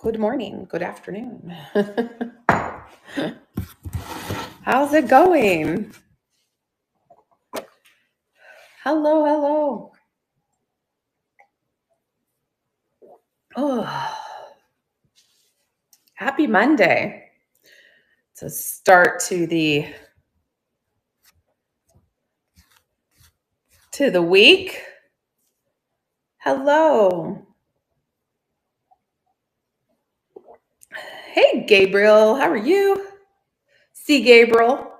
Good morning, good afternoon. How's it going? Hello, hello. Oh, happy Monday. It's a start to the week. Hello. Hey, Gabriel. How are you? See Gabriel.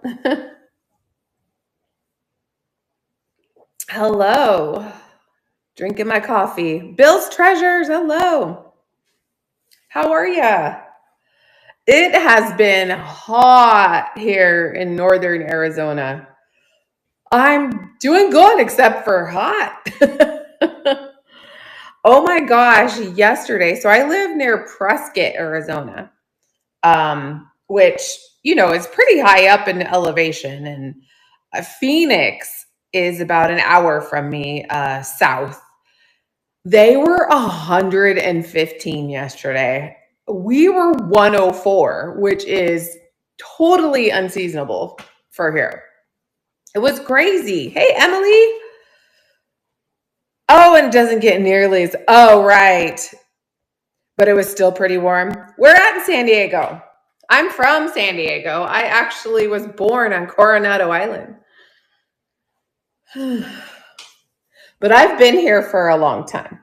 Hello. Drinking my coffee. Bill's Treasures. Hello. How are ya? It has been hot here in northern Arizona. I'm doing good except for hot. Oh my gosh, yesterday. So I live near Prescott, Arizona, which, is pretty high up in elevation. And Phoenix is about an hour from me, south. They were 115 yesterday. We were 104, which is totally unseasonable for here. It was crazy. Hey, Emily. Oh, and it doesn't get nearly as, oh, right. But it was still pretty warm. We're at in San Diego. I'm from San Diego. I actually was born on Coronado Island. But I've been here for a long time.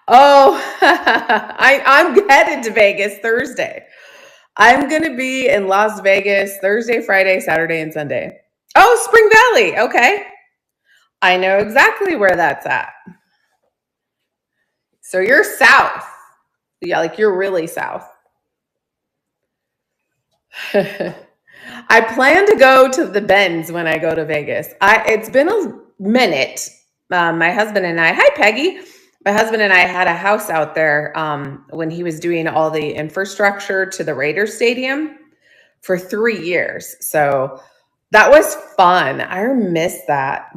Oh, I'm headed to Vegas Thursday. I'm going to be in Las Vegas Thursday, Friday, Saturday, and Sunday. Oh, Spring Valley. Okay. I know exactly where that's at. So you're south. Yeah, like you're really south. I plan to go to the Bends when I go to Vegas. It's been a minute. My husband and I, hi Peggy. My husband and I had a house out there when he was doing all the infrastructure to the Raiders Stadium for 3 years. So that was fun. I miss that.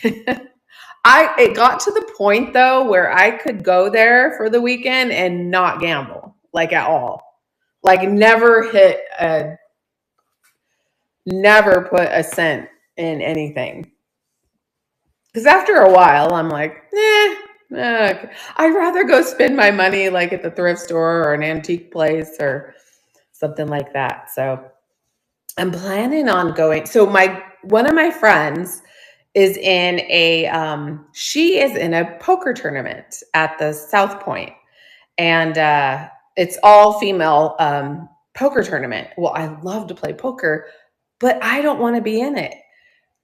It got to the point though where I could go there for the weekend and not gamble like at all. Like never put a cent in anything. Because after a while, I'm like, I'd rather go spend my money like at the thrift store or an antique place or something like that. So I'm planning on going. So one of my friends is in she is in a poker tournament at the South Point, and it's all female poker tournament. Well, I love to play poker, but I don't want to be in it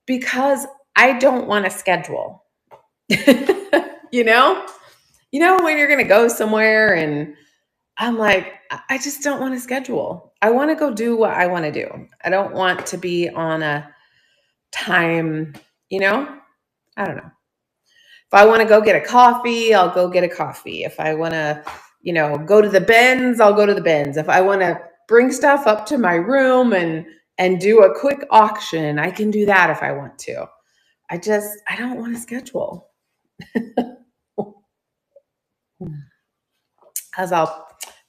because I don't want to schedule. you know, when you're going to go somewhere and I'm like, I just don't want to schedule. I want to go do what I want to do. I don't want to be on a time, I don't know. If I want to go get a coffee, I'll go get a coffee. If I want to, go to the Bends, I'll go to the Bends. If I want to bring stuff up to my room and do a quick auction, I can do that if I want to. I don't want to schedule.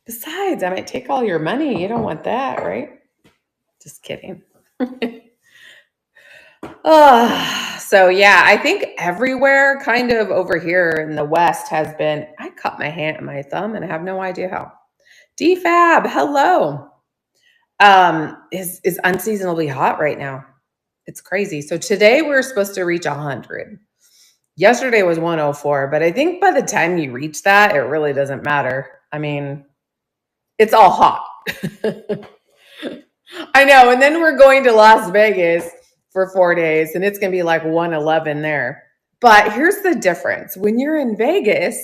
Besides, I might take all your money. You don't want that, right? Just kidding. So yeah, I think everywhere kind of over here in the West has been, I cut my thumb and I have no idea how. DFAB, hello. Is unseasonably hot right now. It's crazy. So today we're supposed to reach 100. Yesterday was 104, but I think by the time you reach that, it really doesn't matter. I mean, it's all hot. I know. And then we're going to Las Vegas for 4 days and it's going to be like 111 there. But here's the difference. When you're in Vegas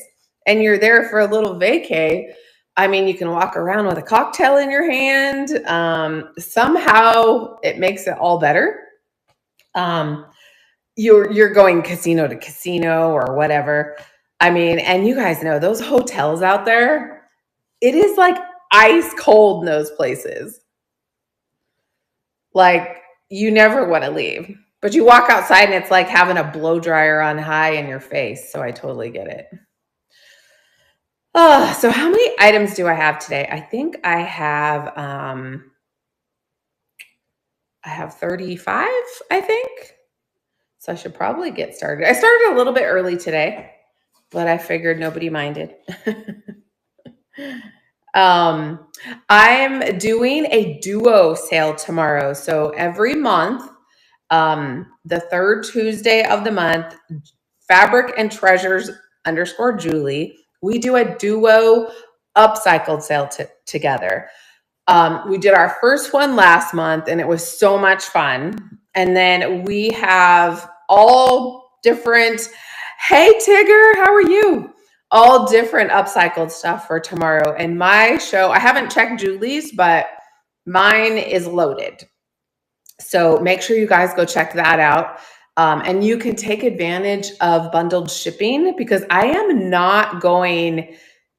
and you're there for a little vacay, I mean, you can walk around with a cocktail in your hand. Somehow it makes it all better. You're going casino to casino or whatever. I mean, and you guys know those hotels out there, it is like ice cold in those places. Like you never want to leave. But you walk outside and it's like having a blow dryer on high in your face. So I totally get it. Oh, so how many items do I have today? I think I have 35, I think. So I should probably get started. I started a little bit early today, but I figured nobody minded. I'm doing a duo sale tomorrow. So every month, the third Tuesday of the month, Fabric and Treasures _ Julie, we do a duo upcycled sale together. We did our first one last month and it was so much fun. And then we have all different, hey Tigger, how are you? All different upcycled stuff for tomorrow. And my show, I haven't checked Julie's, but mine is loaded. So make sure you guys go check that out. And you can take advantage of bundled shipping because I am not going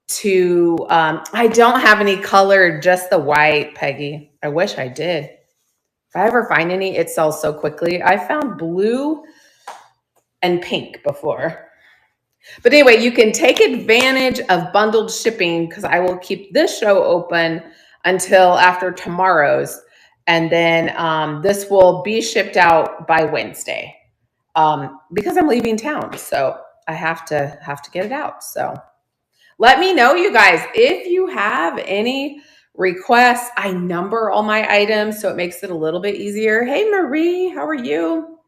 to, I don't have any color, just the white, Peggy. I wish I did. If I ever find any, it sells so quickly. I found blue and pink before. But anyway, you can take advantage of bundled shipping because I will keep this show open until after tomorrow's. And then this will be shipped out by Wednesday because I'm leaving town. So I have to get it out. So let me know, you guys, if you have any requests. I number all my items, so it makes it a little bit easier. Hey, Marie, how are you?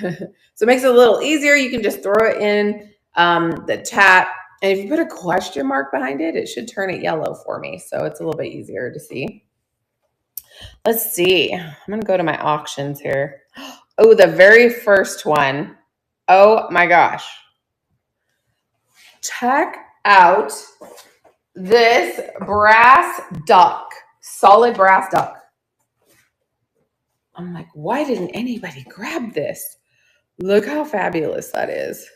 So it makes it a little easier. You can just throw it in the chat. And if you put a question mark behind it, it should turn it yellow for me. So it's a little bit easier to see. Let's see. I'm going to go to my auctions here. Oh, the very first one. Oh my gosh. Check out this brass duck, solid brass duck. I'm like, why didn't anybody grab this? Look how fabulous that is.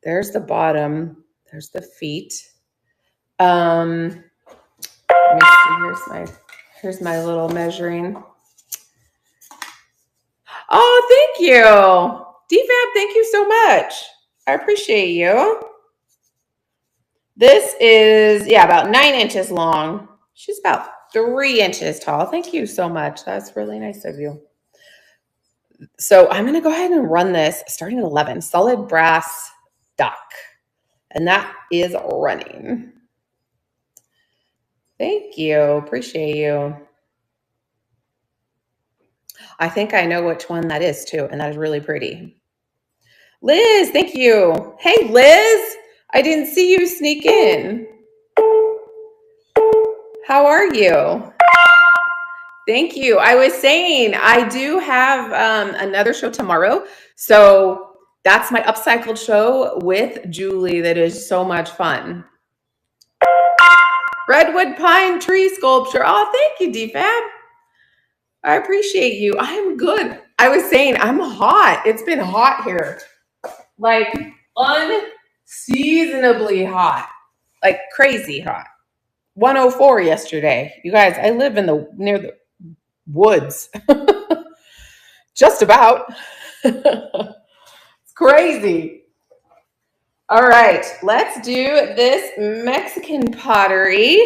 There's the bottom. There's the feet. Let me see. Here's my little measuring. Oh, thank you. DFAB, thank you so much. I appreciate you. This is, about 9 inches long. She's about 3 inches tall. Thank you so much. That's really nice of you. So I'm going to go ahead and run this starting at 11. Solid brass duck. And that is running. Thank you. Appreciate you. I think I know which one that is too. And that is really pretty. Liz, thank you. Hey, Liz. I didn't see you sneak in. How are you? Thank you. I was saying I do have another show tomorrow. So that's my upcycled show with Julie that is so much fun. Redwood pine tree sculpture. Oh, thank you, DFAB. I appreciate you. I'm good. I was saying I'm hot. It's been hot here. Like unseasonably hot. Like crazy hot. 104 yesterday. You guys, I live near the woods. Just about. It's crazy. All right, let's do this Mexican pottery.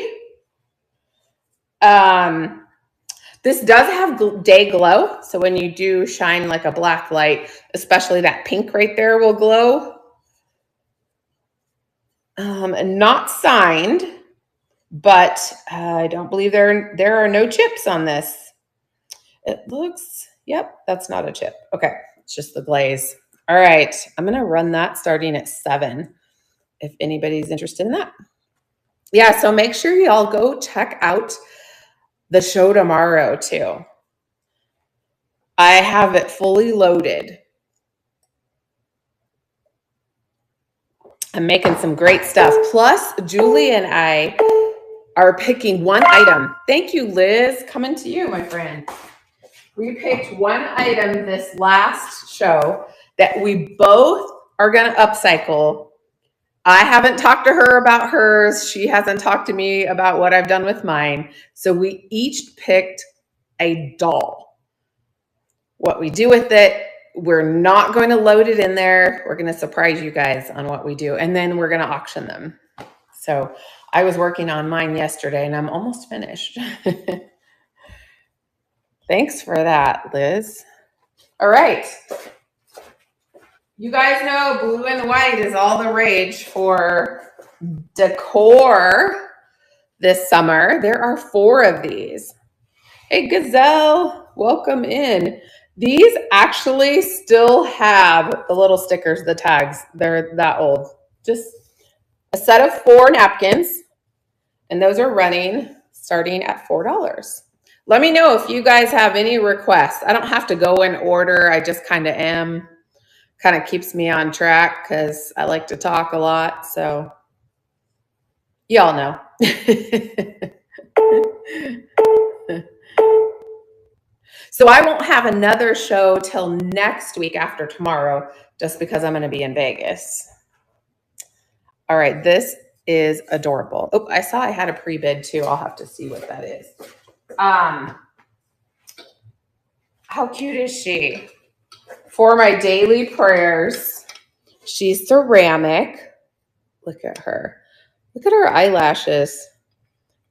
This does have day glow. So when you do shine like a black light, especially that pink right there will glow. Not signed, but I don't believe there are no chips on this. It looks, yep, that's not a chip. Okay, it's just the glaze. All right, I'm going to run that starting at 7 if anybody's interested in that. Yeah, so make sure y'all go check out the show tomorrow too. I have it fully loaded. I'm making some great stuff. Plus, Julie and I are picking one item. Thank you, Liz. Coming to you, my friend. We picked one item this last show that we both are going to upcycle. I haven't talked to her about hers. She hasn't talked to me about what I've done with mine. So we each picked a doll. what we do with it. We're not going to load it in there. We're going to surprise you guys on what we do. And then we're going to auction them. So I was working on mine yesterday and I'm almost finished. Thanks for that, Liz. All right. You guys know blue and white is all the rage for decor this summer. There are 4 of these. Hey, Gazelle, welcome in. These actually still have the little stickers, the tags. They're that old. Just a set of 4 napkins, and those are running starting at $4. Let me know if you guys have any requests. I don't have to go in order. I just kind of am. Kind of keeps me on track because I like to talk a lot. So y'all know. So I won't have another show till next week after tomorrow, just because I'm going to be in Vegas. All right, this is adorable. Oh, I saw I had a pre-bid too. I'll have to see what that is. How cute is she? For my daily prayers, she's ceramic. Look at her. Look at her eyelashes.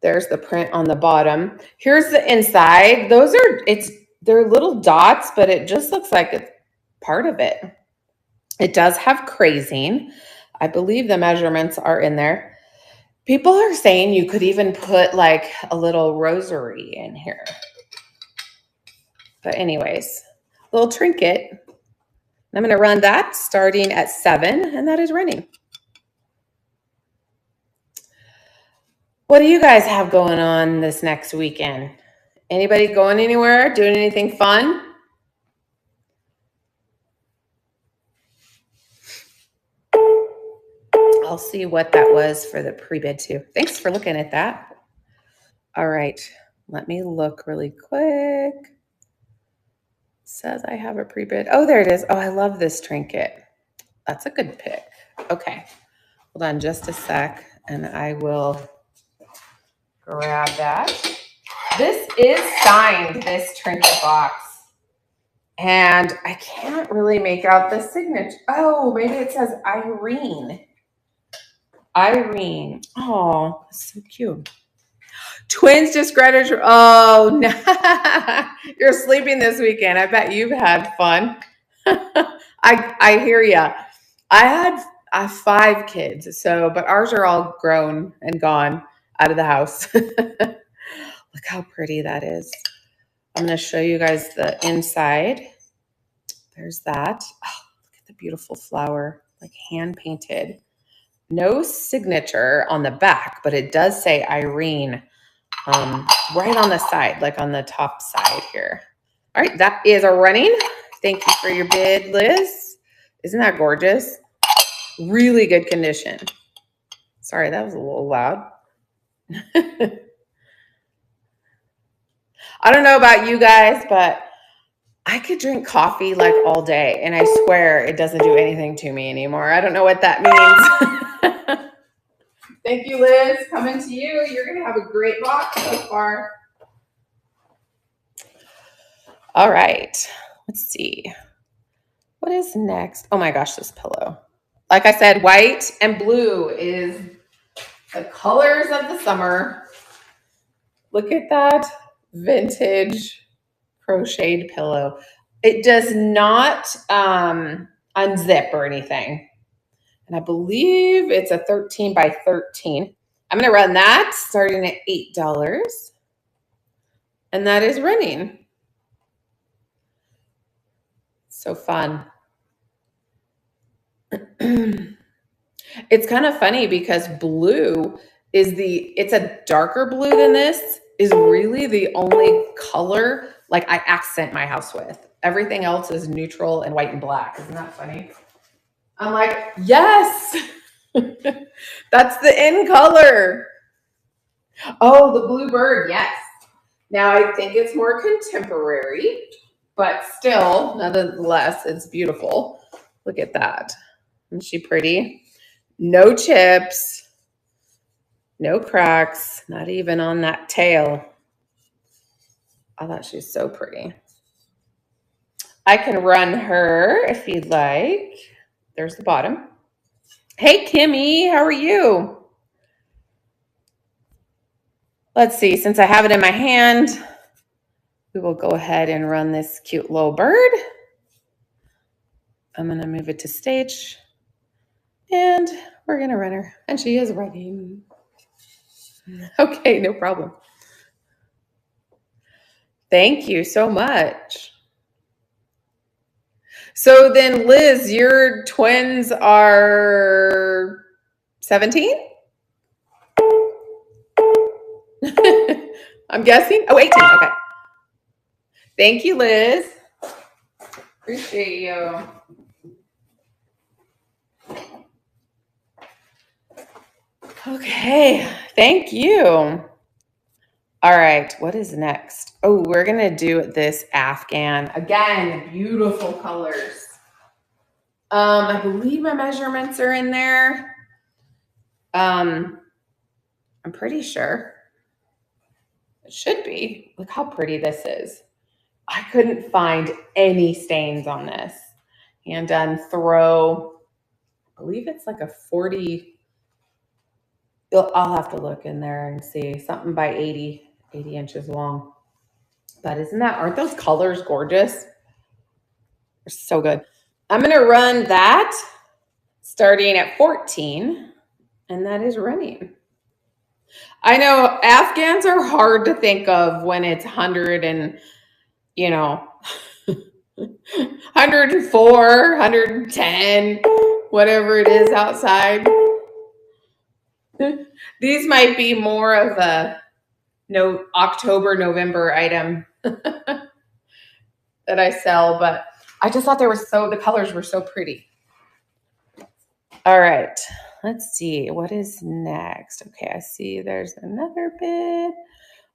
There's the print on the bottom. Here's the inside. They're little dots, but it just looks like it's part of it. It does have crazing. I believe the measurements are in there. People are saying you could even put like a little rosary in here. But anyways, little trinket. I'm going to run that starting at 7, and that is running. What do you guys have going on this next weekend? Anybody going anywhere? Doing anything fun? I'll see what that was for the pre-bid too. Thanks for looking at that. All right, let me look really quick. It says I have a pre-bid. Oh, there it is. Oh, I love this trinket. That's a good pick. Okay, hold on just a sec and I will grab that. This is signed, this trinket box. And I can't really make out the signature. Oh, maybe it says Irene. Irene. Oh, so cute. Twins just graduated. Oh, no. You're sleeping this weekend. I bet you've had fun. I hear ya. I had 5 kids, but ours are all grown and gone out of the house. Look how pretty that is. I'm going to show you guys the inside. There's that. Oh, look at the beautiful flower, like hand painted. No signature on the back, but it does say Irene right on the side, like on the top side here. All right, that is a running. Thank you for your bid, Liz. Isn't that gorgeous? Really good condition. Sorry, that was a little loud. I don't know about you guys, but I could drink coffee like all day, and I swear it doesn't do anything to me anymore. I don't know what that means. Thank you, Liz. Coming to you. You're going to have a great box so far. All right. Let's see. What is next? Oh my gosh, this pillow. Like I said, white and blue is the colors of the summer. Look at that vintage crocheted pillow. It does not unzip or anything. And I believe it's a 13 by 13. I'm going to run that starting at $8. And that is running. So fun. It's kind of funny because blue it's a darker blue than this, is really the only color like I accent my house with. Everything else is neutral and white and black. Isn't that funny? I'm like, yes, that's the in color. Oh, the blue bird, yes. Now I think it's more contemporary, but still, nonetheless, it's beautiful. Look at that. Isn't she pretty? No chips, no cracks, not even on that tail. I thought she's so pretty. I can run her if you'd like. There's the bottom. Hey, Kimmy, how are you? Let's see, since I have it in my hand, we will go ahead and run this cute little bird. I'm going to move it to stage, and we're going to run her. And she is running. Okay, no problem. Thank you so much. So then, Liz, your twins are 17? I'm guessing. Oh, 18. Okay. Thank you, Liz. Appreciate you. Okay. Thank you. All right. What is next? Oh, we're going to do this Afghan. Again, beautiful colors. I believe my measurements are in there. I'm pretty sure. It should be. Look how pretty this is. I couldn't find any stains on this. Hand done throw. I believe it's like a 40. I'll have to look in there and see. Something by 80 inches long. But aren't those colors gorgeous? They're so good. I'm going to run that starting at 14. And that is running. I know Afghans are hard to think of when it's 100 and, 104, 110, whatever it is outside. These might be more of a October, November item that I sell, but I just thought the colors were so pretty. All right, let's see what is next. Okay, I see there's another bit.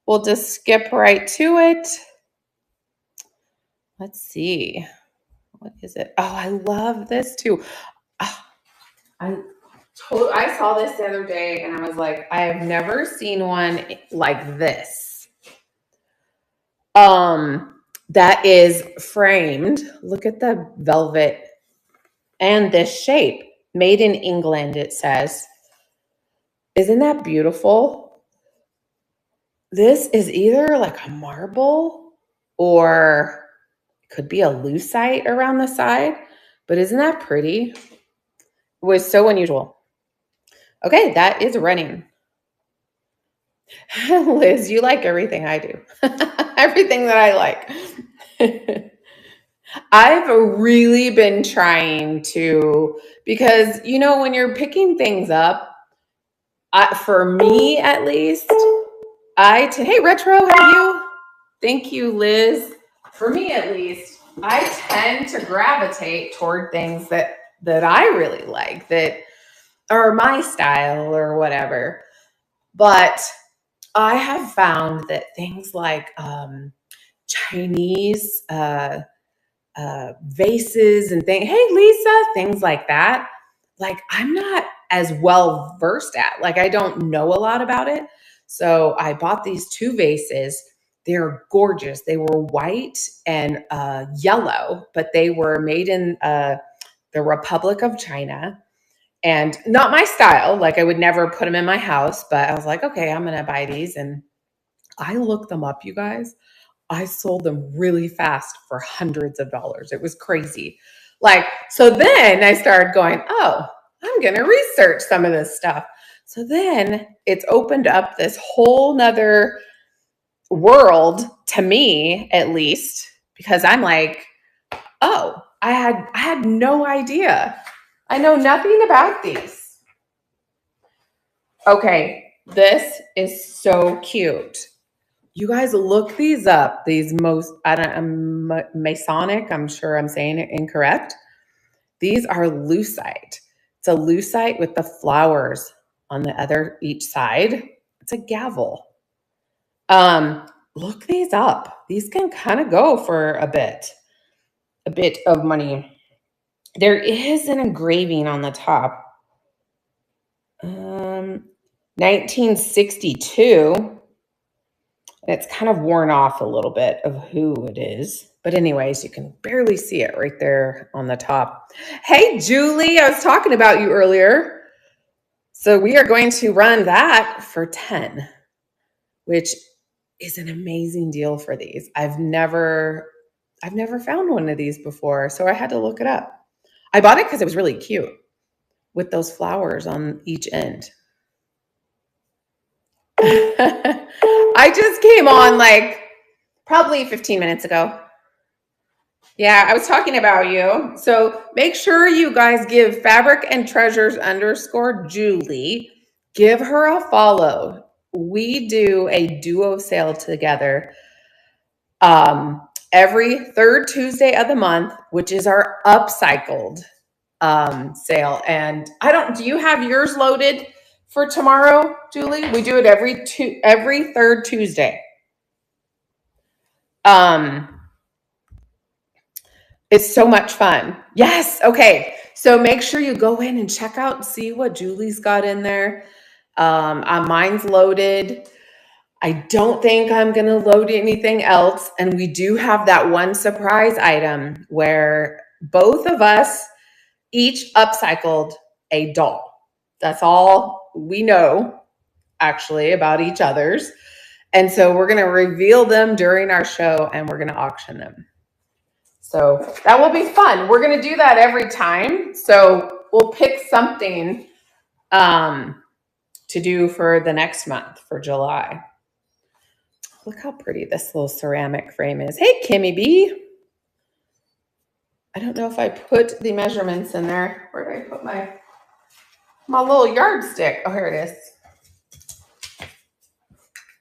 We'll just skip right to it. Let's see. What is it? Oh, I love this too. I saw this the other day and I was like, I have never seen one like this. That is framed. Look at the velvet and this shape. Made in England, it says. Isn't that beautiful? This is either like a marble or it could be a lucite around the side, but isn't that pretty? It was so unusual. Okay, that is running. Liz, you like everything I do. Everything that I like. I've really been trying to, because, when you're picking things up, for me at least, hey, Retro, how are you? Thank you, Liz. For me at least, I tend to gravitate toward things that I really like, that are my style or whatever. But I have found that things like Chinese vases and things, hey, Lisa, things like that, like I'm not as well versed at. Like I don't know a lot about it. So I bought these 2 vases. They're gorgeous. They were white and yellow, but they were made in the Republic of China. And not my style. Like I would never put them in my house, but I was like, okay, I'm going to buy these. And I looked them up, you guys. I sold them really fast for hundreds of dollars. It was crazy. So then I started going, oh, I'm going to research some of this stuff. So then it's opened up this whole nother world to me, at least, because I'm like, oh, I had no idea. I know nothing about these. Okay, this is so cute. You guys look these up. These Masonic, I'm sure I'm saying it incorrect. These are lucite. It's a lucite with the flowers on each side. It's a gavel. Look these up. These can kind of go for a bit of money. There is an engraving on the top. 1962. And it's kind of worn off a little bit of who it is. But anyways, you can barely see it right there on the top. Hey, Julie, I was talking about you earlier. So we are going to run that for 10, which is an amazing deal for these. I've never found one of these before, so I had to look it up. I bought it because it was really cute with those flowers on each end. I just came on like probably 15 minutes ago. Yeah, I was talking about you. So make sure you guys give Fabric and Treasures _ Julie. Give her a follow. We do a duo sale together every third Tuesday of the month, which is our upcycled sale. And do you have yours loaded for tomorrow, Julie? We do it every third Tuesday. It's so much fun. Yes. Okay. So make sure you go in and check out, see what Julie's got in there. Mine's loaded. I don't think I'm going to load anything else. And we do have that one surprise item where both of us each upcycled a doll. That's all we know actually about each other's. And so we're going to reveal them during our show and we're going to auction them. So that will be fun. We're going to do that every time. So we'll pick something to do for the next month for July. Look how pretty this little ceramic frame is. Hey, Kimmy B. I don't know if I put the measurements in there. Where did I put my little yardstick? Oh, here it is.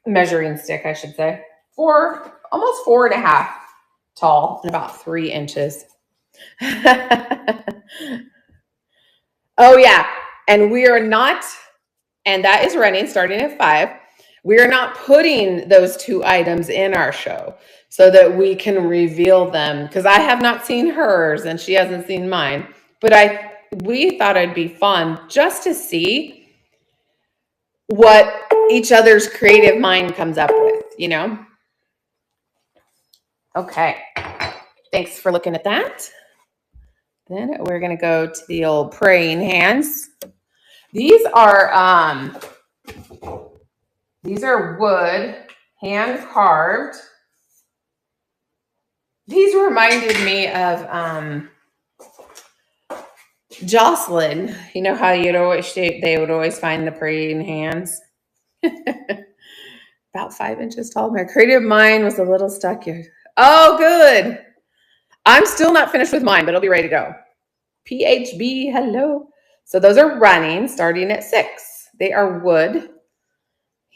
Measuring stick, I should say. Almost 4.5 tall and about 3 inches. Oh yeah, and we are not, and that is running starting at 5. We are not putting those 2 items in our show so that we can reveal them, because I have not seen hers and she hasn't seen mine. But we thought it'd be fun just to see what each other's creative mind comes up with, you know? Okay. Thanks for looking at that. Then we're going to go to the old praying hands. These are wood, hand carved. These reminded me of Jocelyn. You know how they would always find the praying hands. About 5 inches tall. My creative mind was a little stuck here. Oh, good. I'm still not finished with mine, but it'll be ready to go. PHB, hello. So those are running, starting at 6. They are wood,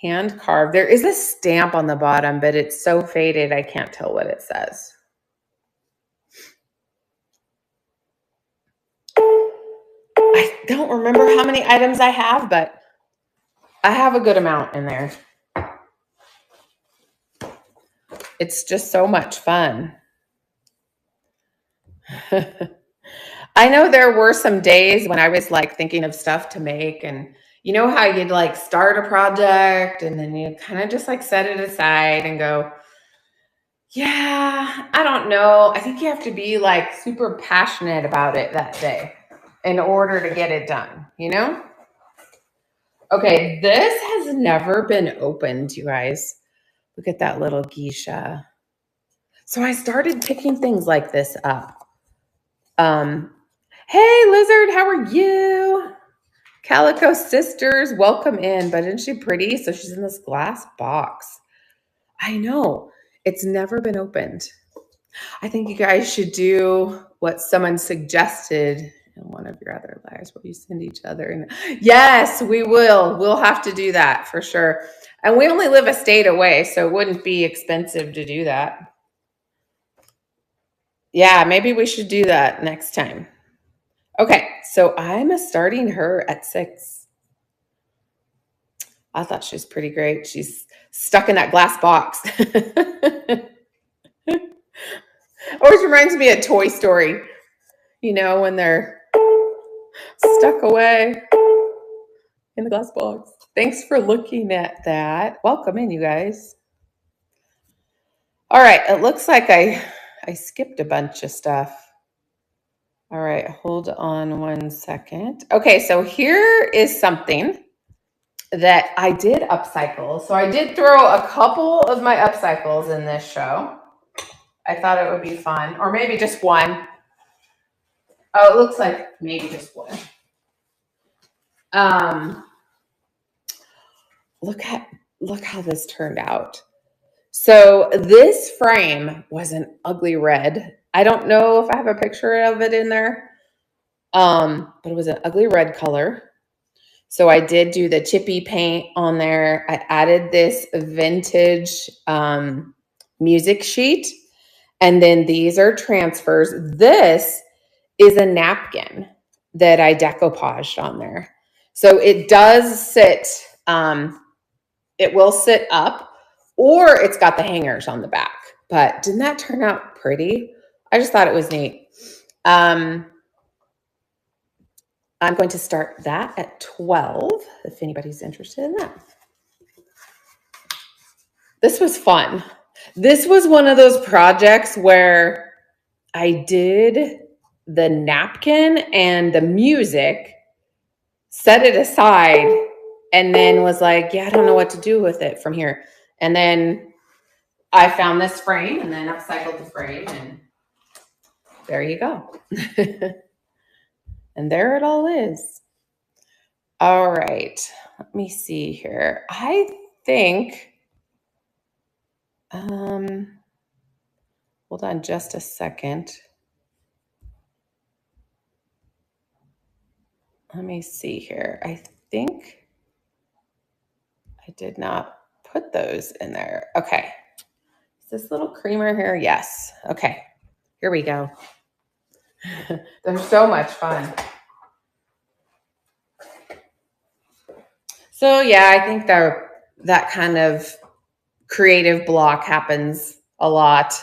hand carved. There is a stamp on the bottom, but it's so faded I can't tell what it says. I don't remember how many items I have, but I have a good amount in there. It's just so much fun. I know there were some days when I was like thinking of stuff to make, and you know how you'd like start a project and then you kind of just like set it aside and go, yeah, I don't know. I think you have to be like super passionate about it that day in order to get it done, you know? Okay, this has never been opened, you guys. Look at that little geisha. So I started picking things like this up. Hey, Lizard, how are you? Calico Sisters, welcome in. But isn't she pretty? So she's in this glass box. I know. It's never been opened. I think you guys should do what someone suggested in one of your other lives where you send each other. And yes, we will. We'll have to do that for sure. And we only live a state away, so it wouldn't be expensive to do that. Yeah, maybe we should do that next time. Okay, so I'm starting her at 6. I thought she was pretty great. She's stuck in that glass box. Always reminds me of Toy Story, you know, when they're stuck away in the glass box. Thanks for looking at that. Welcome in, you guys. All right, it looks like I I skipped a bunch of stuff. All right, hold on one second. Okay, so here is something that I did upcycle. So I did throw a couple of my upcycles in this show. I thought it would be fun, or maybe just one. Oh, it looks like maybe just one. Look how this turned out. So this frame was an ugly red. I don't know if I have a picture of it in there, but it was an ugly red color. So I did do the chippy paint on there. I added this vintage music sheet. And then these are transfers. This is a napkin that I decoupaged on there. So it does sit, it will sit up, or it's got the hangers on the back. But didn't that turn out pretty? I just thought it was neat. I'm going to start that at 12, if anybody's interested in that. This was fun. This was one of those projects where I did the napkin and the music, set it aside, and then was like, yeah, I don't know what to do with it from here. And then I found this frame and then upcycled the frame, and there you go. And there it all is. All right, let me see here. I think, hold on just a second. Let me see here. I think I did not put those in there. Okay. Is this little creamer here? Yes. Okay. Here we go. They're so much fun. So yeah, I think that kind of creative block happens a lot,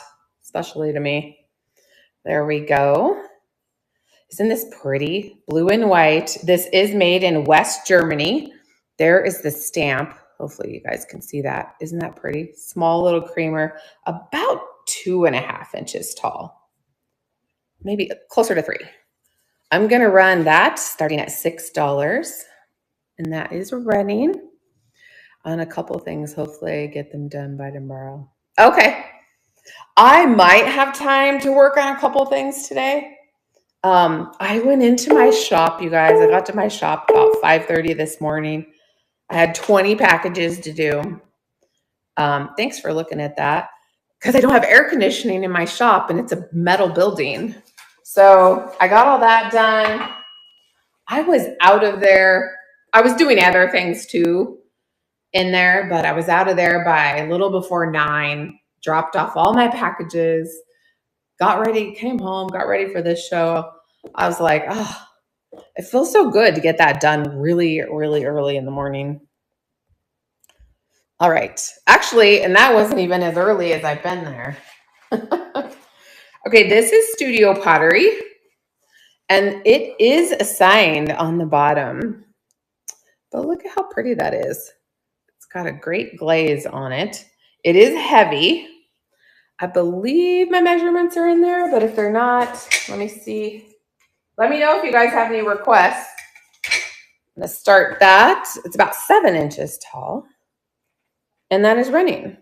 especially to me. There we go. Isn't this pretty? Blue and white. This is made in West Germany. There is the stamp. Hopefully you guys can see that. Isn't that pretty? Small little creamer, about 2.5 inches tall. Maybe closer to 3. I'm going to run that starting at $6. And that is running on a couple things. Hopefully I get them done by tomorrow. Okay. I might have time to work on a couple things today. I went into my shop, you guys. I got to my shop about 5:30 this morning. I had 20 packages to do. Thanks for looking at that. Because I don't have air conditioning in my shop and it's a metal building. So I got all that done. I was out of there. I was doing other things too in there, but I was out of there by a little before 9, dropped off all my packages, got ready, came home, got ready for this show. I was like, oh, it feels so good to get that done really, really early in the morning. All right. Actually, and that wasn't even as early as I've been there. Okay, this is Studio Pottery, and it is assigned on the bottom. But look at how pretty that is. It's got a great glaze on it. It is heavy. I believe my measurements are in there, but if they're not, let me see. Let me know if you guys have any requests. I'm going to start that. It's about 7 inches tall. And that is running.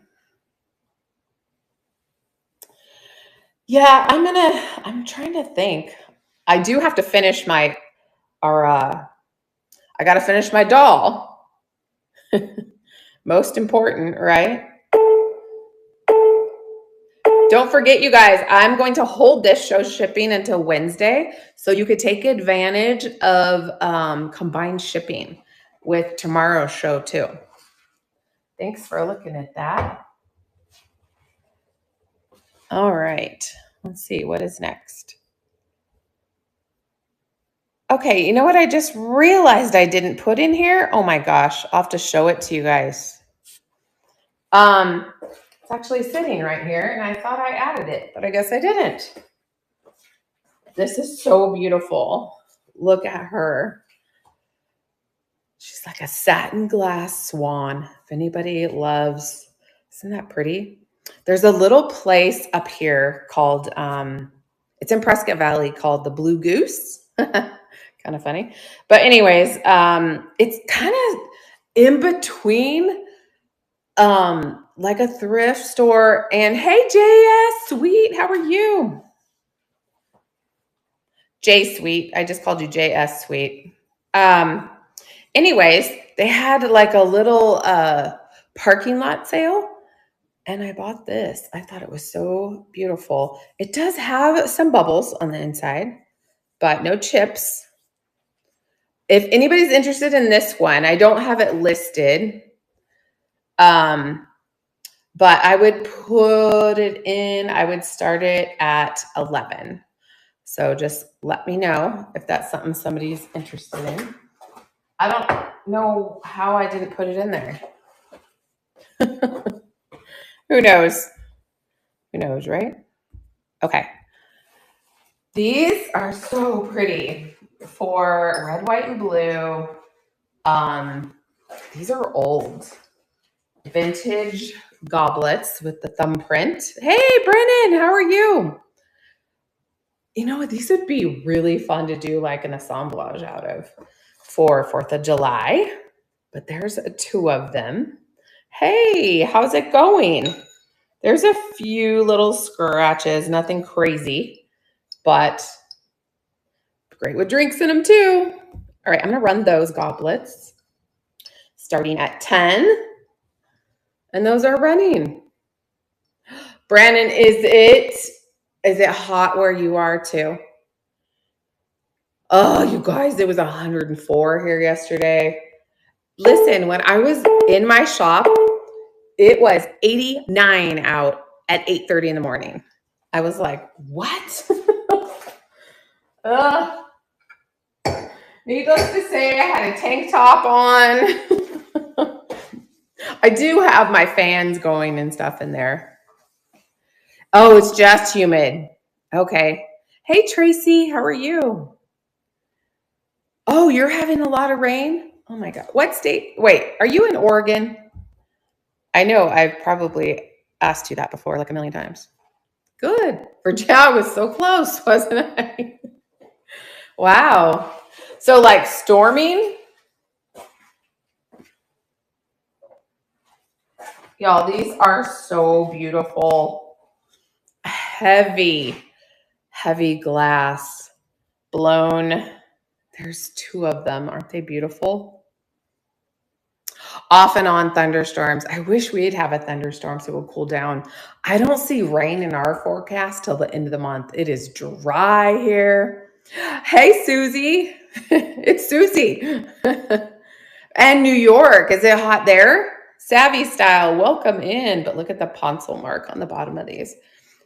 Yeah, I'm trying to think. I do have to finish I got to finish my doll. Most important, right? Don't forget, you guys, I'm going to hold this show shipping until Wednesday, so you could take advantage of combined shipping with tomorrow's show too. Thanks for looking at that. All right, let's see what is next. Okay, you know what I just realized I didn't put in here? Oh my gosh, I'll have to show it to you guys. It's actually sitting right here, and I thought I added it, but I guess I didn't. This is so beautiful. Look at her. She's like a satin glass swan. If anybody loves, isn't that pretty? There's a little place up here called, it's in Prescott Valley called the Blue Goose. Kind of funny. But anyways, it's kind of in between like a thrift store and hey JS Sweet, how are you? J Sweet. I just called you JS Sweet. Anyways, they had like a little parking lot sale and I bought this. I thought it was so beautiful. It does have some bubbles on the inside, but no chips. If anybody's interested in this one, I don't have it listed. But I would put it in, I would start it at 11. So just let me know if that's something somebody's interested in. I don't know how I didn't put it in there. Who knows? Who knows, right? Okay. These are so pretty for red, white, and blue. These are old. Vintage goblets with the thumbprint. Hey, Brennan, how are you? You know what? These would be really fun to do like an assemblage out of for 4th of July. But there's 2 of them. Hey, how's it going? There's a few little scratches, nothing crazy, but great with drinks in them too. All right, I'm gonna run those goblets starting at 10. And those are running. Brandon, is it hot where you are too? Oh, you guys, it was 104 here yesterday. Listen, when I was in my shop, it was 89 out at 8:30 in the morning. I was like, what? Needless to say, I had a tank top on. I do have my fans going and stuff in there. Oh, it's just humid. Okay. Hey, Tracy, how are you? Oh, you're having a lot of rain? Oh my God. What state? Wait, are you in Oregon? I know I've probably asked you that before like a million times. Good. Virginia was so close, wasn't I? Wow. So like storming? Y'all, these are so beautiful. Heavy glass blown. There's 2 of them. Aren't they beautiful? Off and on thunderstorms. I wish we'd have a thunderstorm so it would cool down. I don't see rain in our forecast till the end of the month. It is dry here. Hey, Susie. It's Susie. And New York. Is it hot there? Savvy style. Welcome in. But look at the pencil mark on the bottom of these.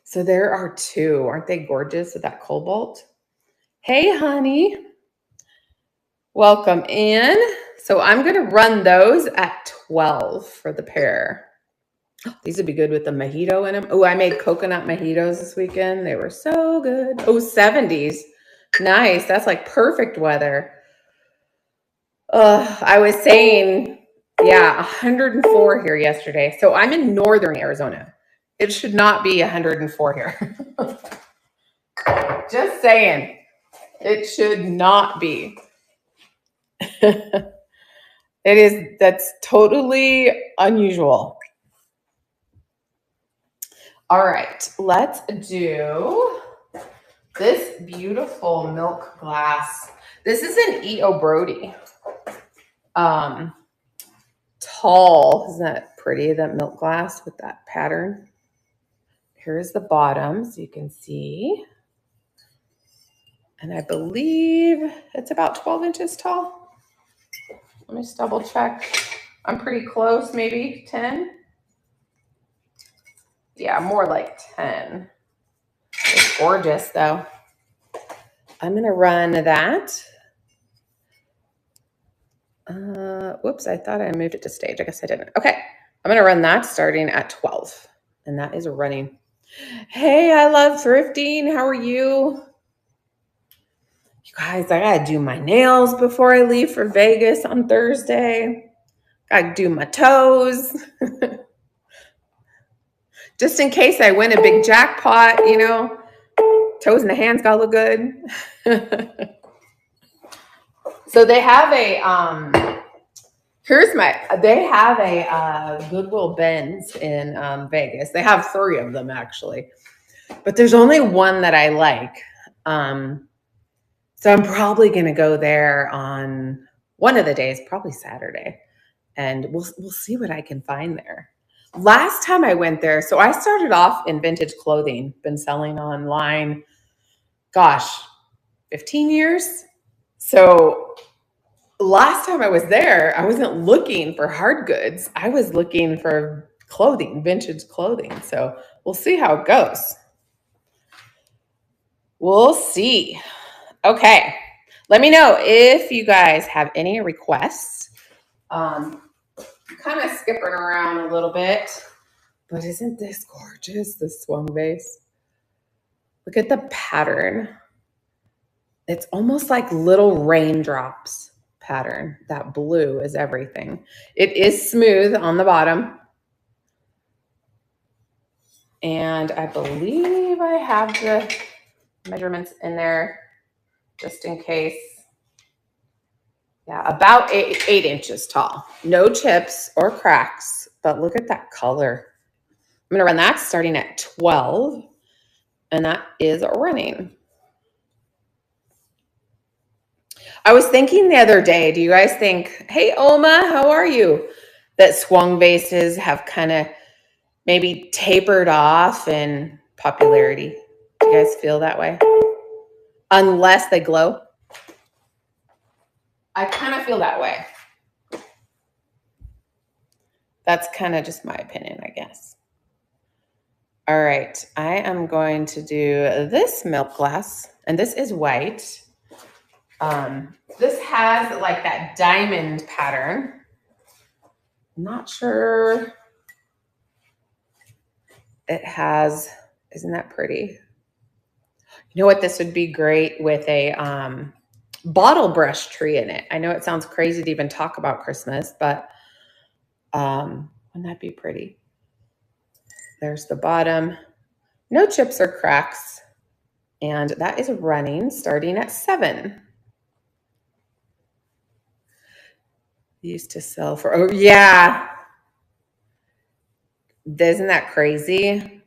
So there are 2. Aren't they gorgeous with that cobalt? Hey, honey. Welcome in. So I'm going to run those at 12 for the pair. These would be good with the mojito in them. Oh, I made coconut mojitos this weekend. They were so good. Oh, 70s. Nice. That's like perfect weather. I was saying, yeah, 104 here yesterday. So I'm in northern Arizona. It should not be 104 here. Just saying. It should not be. That's totally unusual. All right, let's do this beautiful milk glass. This is an E.O. Brody. Tall. Isn't that pretty, that milk glass with that pattern? Here's the bottom so you can see. And I believe it's about 12 inches tall. Let me just double check. I'm pretty close, maybe 10. Yeah, more like 10. It's gorgeous though. I'm going to run that. Whoops, I thought I moved it to stage. I guess I didn't. Okay, I'm going to run that starting at 12. And that is running. Hey, I love thrifting. How are you? You guys, I got to do my nails before I leave for Vegas on Thursday. Got to do my toes. Just in case I win a big jackpot, you know, toes in the hands gotta look good. So they have they have a Goodwill Benz in Vegas. They have 3 of them actually, but there's only one that I like. So I'm probably going to go there on one of the days, probably Saturday, and we'll see what I can find there. Last time I went there, so I started off in vintage clothing, been selling online, gosh, 15 years. So last time I was there, I wasn't looking for hard goods. I was looking for clothing, vintage clothing. So we'll see how it goes. We'll see. Okay. Let me know if you guys have any requests. Kind of skipping around a little bit, but isn't this gorgeous, this swung vase? Look at the pattern. It's almost like little raindrops pattern. That blue is everything. It is smooth on the bottom. And I believe I have the measurements in there just in case. Yeah, about 8 inches tall. No chips or cracks, but look at that color. I'm gonna run that starting at 12, and that is running. I was thinking the other day, do you guys think, hey, Oma, how are you? That swung vases have kind of maybe tapered off in popularity. Do you guys feel that way? Unless they glow. I kind of feel that way. That's kind of just my opinion, I guess. All right, I am going to do this milk glass, and this is white. This has like that diamond pattern. I'm not sure it has, isn't that pretty? You know what, this would be great with a bottle brush tree in it. I know it sounds crazy to even talk about Christmas, but wouldn't that be pretty? There's the bottom. No chips or cracks. And that is running starting at 7. Used to sell for, oh yeah. Isn't that crazy?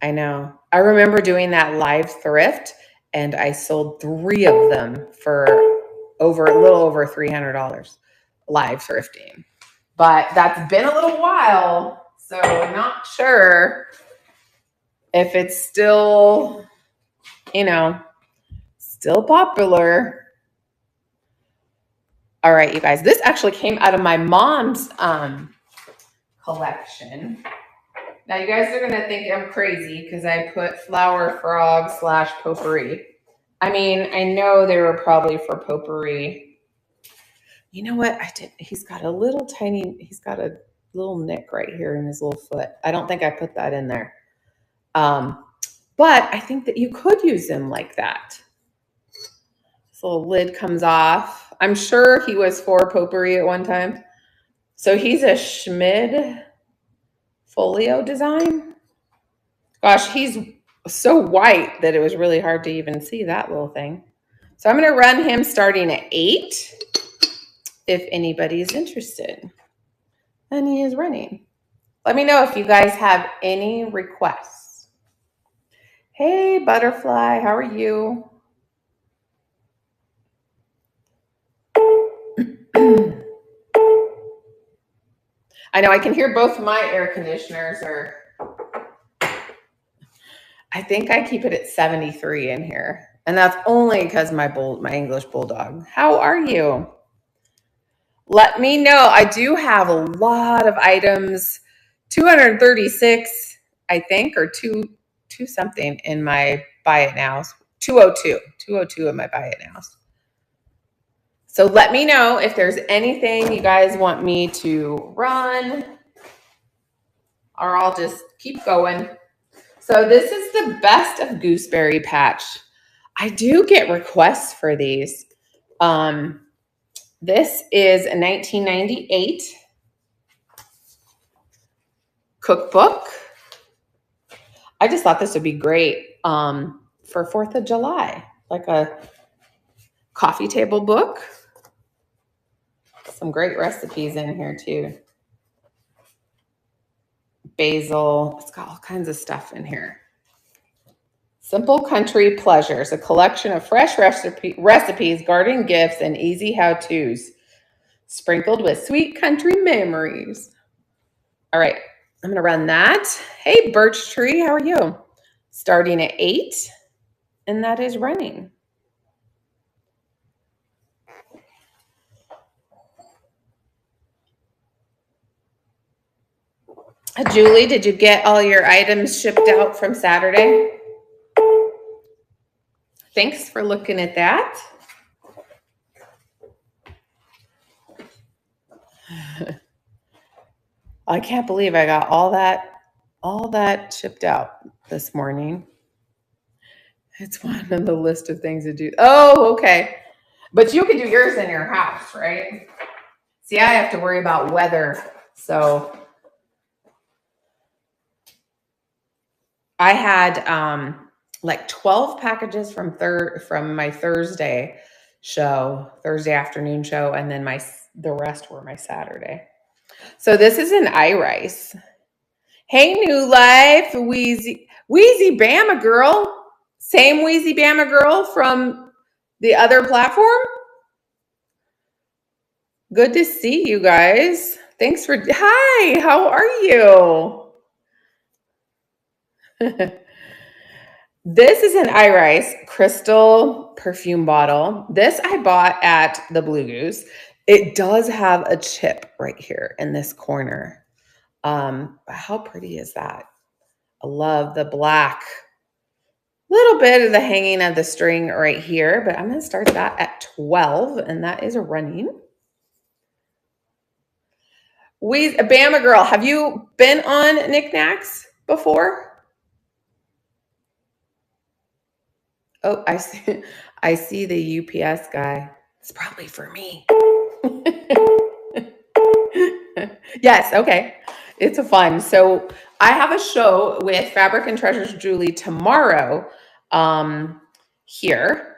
I know. I remember doing that live thrift, and I sold 3 of them for a little over $300 live thrifting. But that's been a little while, so I'm not sure if it's still, still popular. All right, you guys, this actually came out of my mom's collection. Now, you guys are going to think I'm crazy because I put flower frog / potpourri. I mean, I know they were probably for potpourri. You know what? I did. He's got a little nick right here in his little foot. I don't think I put that in there. But I think that you could use him like that. This little lid comes off. I'm sure he was for potpourri at one time. So he's a Schmid folio design. Gosh, he's so white that it was really hard to even see that little thing. So I'm going to run him starting at 8 if anybody's interested. And he is running. Let me know if you guys have any requests. Hey, Butterfly, how are you? I know I can hear both my air conditioners are, I think I keep it at 73 in here. And that's only because my English bulldog. How are you? Let me know. I do have a lot of items, 236, I think, or two something in my buy it nows. 202 in my buy it nows. So let me know if there's anything you guys want me to run, or I'll just keep going. So this is the best of Gooseberry Patch. I do get requests for these. This is a 1998 cookbook. I just thought this would be great for 4th of July, like a coffee table book. Some great recipes in here too. Basil, it's got all kinds of stuff in here. Simple Country Pleasures, a collection of fresh recipes, garden gifts, and easy how-tos, sprinkled with sweet country memories. All right, I'm going to run that. Hey, Birch Tree, how are you? Starting at 8, and that is running. Julie, did you get all your items shipped out from Saturday? Thanks for looking at that. I can't believe I got all that shipped out this morning. It's one on the list of things to do. Oh, okay. But you can do yours in your house, right? See, I have to worry about weather. So I had like 12 packages from my Thursday afternoon show, and then the rest were my Saturday. So this is an iRice. Hey, New Life, Wheezy Bama girl. Same Wheezy Bama girl from the other platform. Good to see you guys. Thanks for, hi, how are you? This is an iRice crystal perfume bottle. This I bought at the Blue Goose. It does have a chip right here in this corner. How pretty is that? I love the black. Little bit of the hanging of the string right here, but I'm going to start that at 12, and that is running. Bama girl, have you been on Knickknacks before? Oh, I see the UPS guy. It's probably for me. Yes, okay. It's a fun. So I have a show with Fabric and Treasures Julie tomorrow here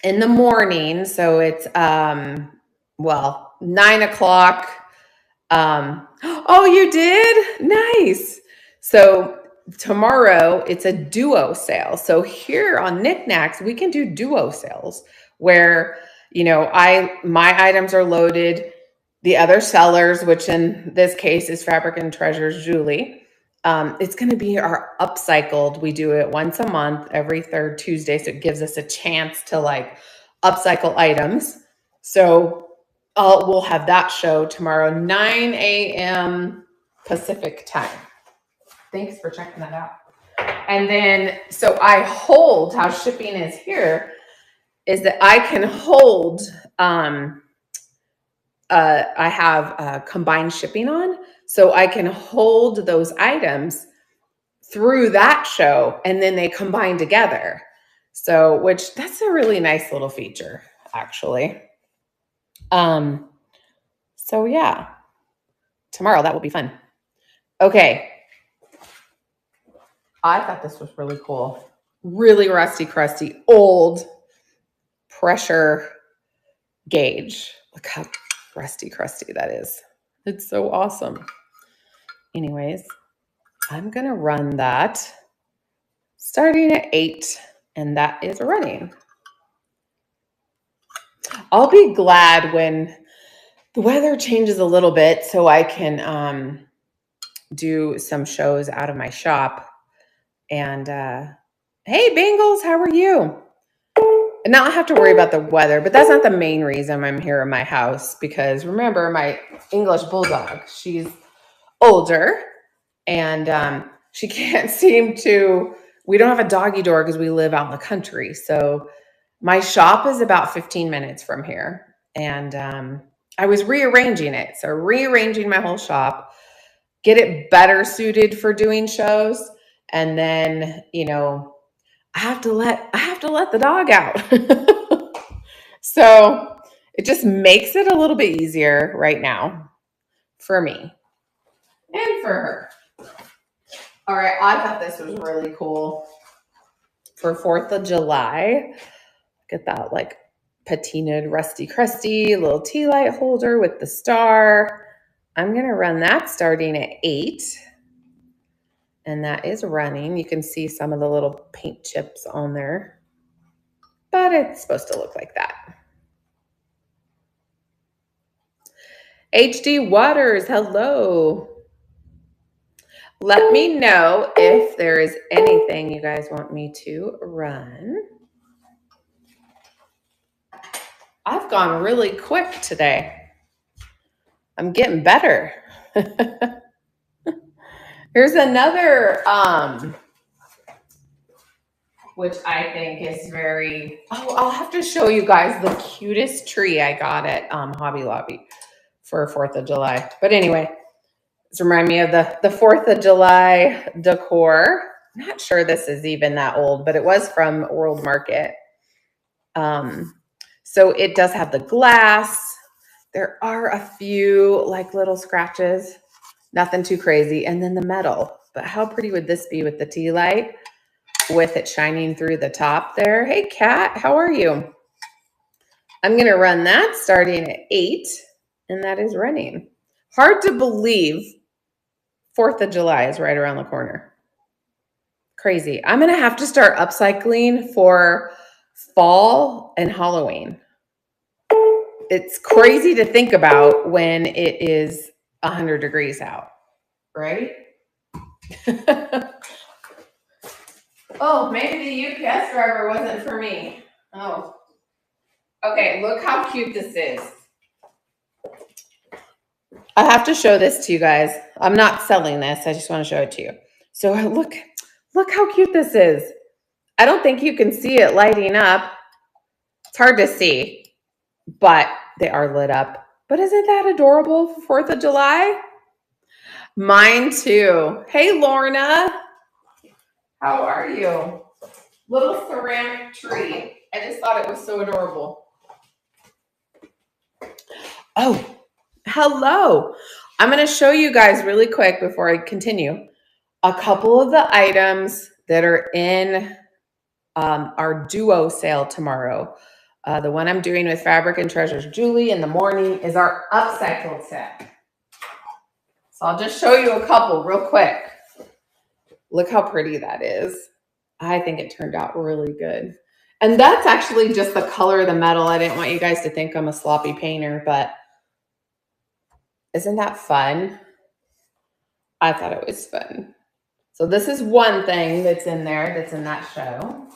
in the morning. So it's 9 o'clock. Oh, you did? Nice. So tomorrow it's a duo sale. So here on Knickknacks, we can do duo sales where, my items are loaded. The other sellers, which in this case is Fabric and Treasures Julie, it's going to be our upcycled. We do it once a month, every third Tuesday. So it gives us a chance to upcycle items. So we'll have that show tomorrow, 9 a.m. Pacific time. Thanks for checking that out. And then, so how shipping is here is that I can hold, I have combined shipping on, so I can hold those items through that show and then they combine together. So, that's a really nice little feature, actually. So yeah, tomorrow that will be fun. Okay. I thought this was really cool. Really rusty, crusty, old pressure gauge. Look how rusty, crusty that is. It's so awesome. Anyways, I'm going to run that starting at 8, and that is running. I'll be glad when the weather changes a little bit so I can do some shows out of my shop. And hey, Bengals, how are you? And now I have to worry about the weather, but that's not the main reason I'm here in my house, because remember, my English bulldog, she's older and she can't seem to, we don't have a doggy door because we live out in the country. So my shop is about 15 minutes from here. And I was rearranging it. So rearranging my whole shop, get it better suited for doing shows. And then, I have to let the dog out. So it just makes it a little bit easier right now for me and for her. All right, I thought this was really cool for 4th of July. Get that like patinaed rusty crusty little tea light holder with the star. I'm going to run that starting at 8. And that is running. You can see some of the little paint chips on there, but it's supposed to look like that. HD Waters, hello. Let me know if there is anything you guys want me to run. I've gone really quick today. I'm getting better. Here's another, which I think is very, I'll have to show you guys the cutest tree I got at Hobby Lobby for 4th of July. But anyway, this reminds me of the 4th of July decor. I'm not sure this is even that old, but it was from World Market. So it does have the glass. There are a few like little scratches, nothing too crazy. And then the metal. But how pretty would this be with the tea light with it shining through the top there? Hey, Kat, how are you? I'm going to run that starting at 8, and that is running. Hard to believe 4th of July is right around the corner. Crazy. I'm going to have to start upcycling for fall and Halloween. It's crazy to think about when it is 100 degrees out, right? Oh, maybe the UPS driver wasn't for me. Oh. Okay, look how cute this is. I have to show this to you guys. I'm not selling this. I just want to show it to you. So look how cute this is. I don't think you can see it lighting up. It's hard to see, but they are lit up. But isn't that adorable for 4th of July? Mine too. Hey, Lorna. How are you? Little ceramic tree. I just thought it was so adorable. Oh, hello. I'm going to show you guys really quick before I continue a couple of the items that are in our duo sale tomorrow. The one I'm doing with Fabric and Treasures Julie in the morning is our upcycled set. So I'll just show you a couple real quick. Look how pretty that is. I think it turned out really good. And that's actually just the color of the metal. I didn't want you guys to think I'm a sloppy painter, but isn't that fun? I thought it was fun. So this is one thing that's in there that's in that show.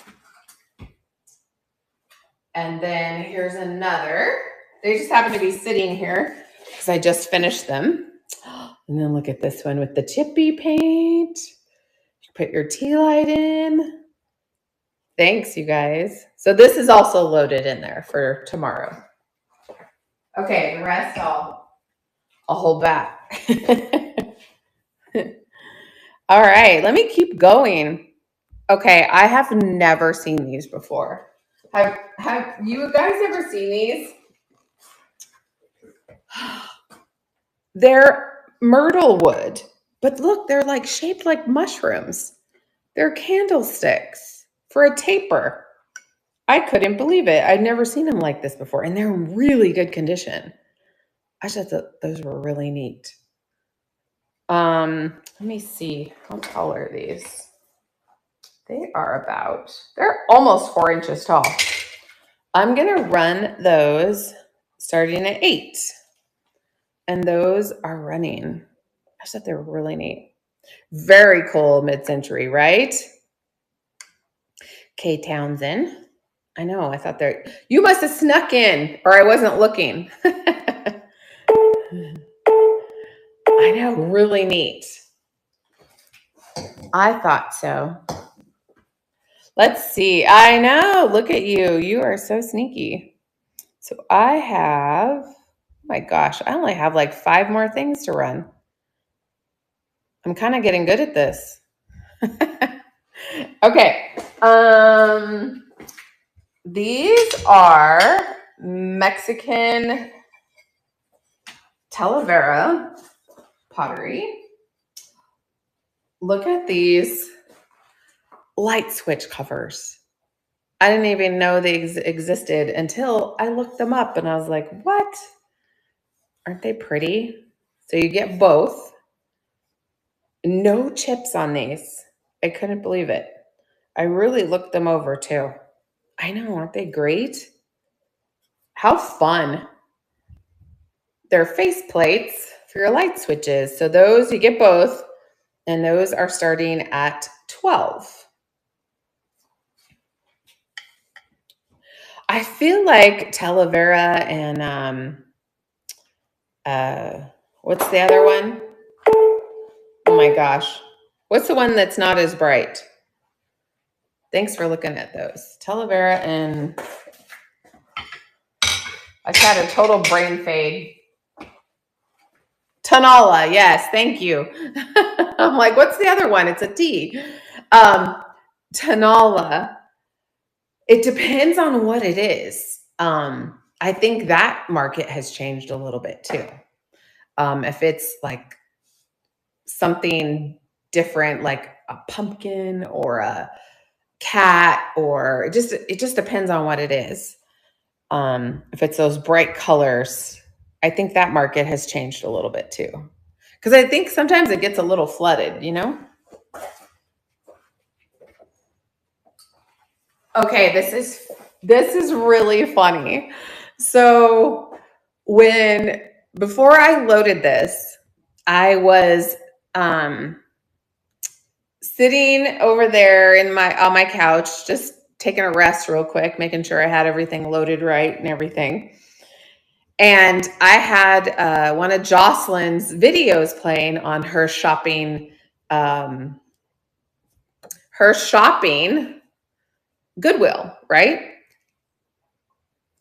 And then here's another. They just happen to be sitting here because I just finished them. And then look at this one with the chippy paint. You put your tea light in. Thanks, you guys. So this is also loaded in there for tomorrow. Okay, the rest I'll hold back. All right, let me keep going. Okay, I have never seen these before. Have you guys ever seen these? They're myrtle wood, but look, they're like shaped like mushrooms. They're candlesticks for a taper. I couldn't believe it. I'd never seen them like this before, and they're in really good condition. I just thought those were really neat. Let me see. How tall are these? They're almost 4 inches tall. I'm going to run those starting at 8. And those are running. I just thought they were really neat. Very cool mid-century, right? Kay Townsend. I know, I thought you must have snuck in or I wasn't looking. I know, really neat. I thought so. Let's see. I know, look at you. You are so sneaky. So I have, oh my gosh, I only have like 5 more things to run. I'm kind of getting good at this. Okay. These are Mexican Talavera pottery. Look at these light switch covers. I didn't even know they existed until I looked them up and I was like, what? Aren't they pretty? So you get both. No chips on these. I couldn't believe it. I really looked them over too. I know, aren't they great? How fun. They're face plates for your light switches. So those, you get both, and those are starting at 12. I feel like Talavera and what's the other one? Oh my gosh. What's the one that's not as bright? Thanks for looking at those. Talavera and I just had a total brain fade. Tanala, yes, thank you. I'm like, what's the other one? It's a T. Tanala. It depends on what it is. I think that market has changed a little bit too. If it's like something different, like a pumpkin or a cat, or it just depends on what it is. If it's those bright colors, I think that market has changed a little bit too. Because I think sometimes it gets a little flooded, you know? Okay, this is really funny. So before I loaded this, I was sitting over there on my couch, just taking a rest real quick, making sure I had everything loaded right and everything. And I had one of Jocelyn's videos playing on her shopping Goodwill, right?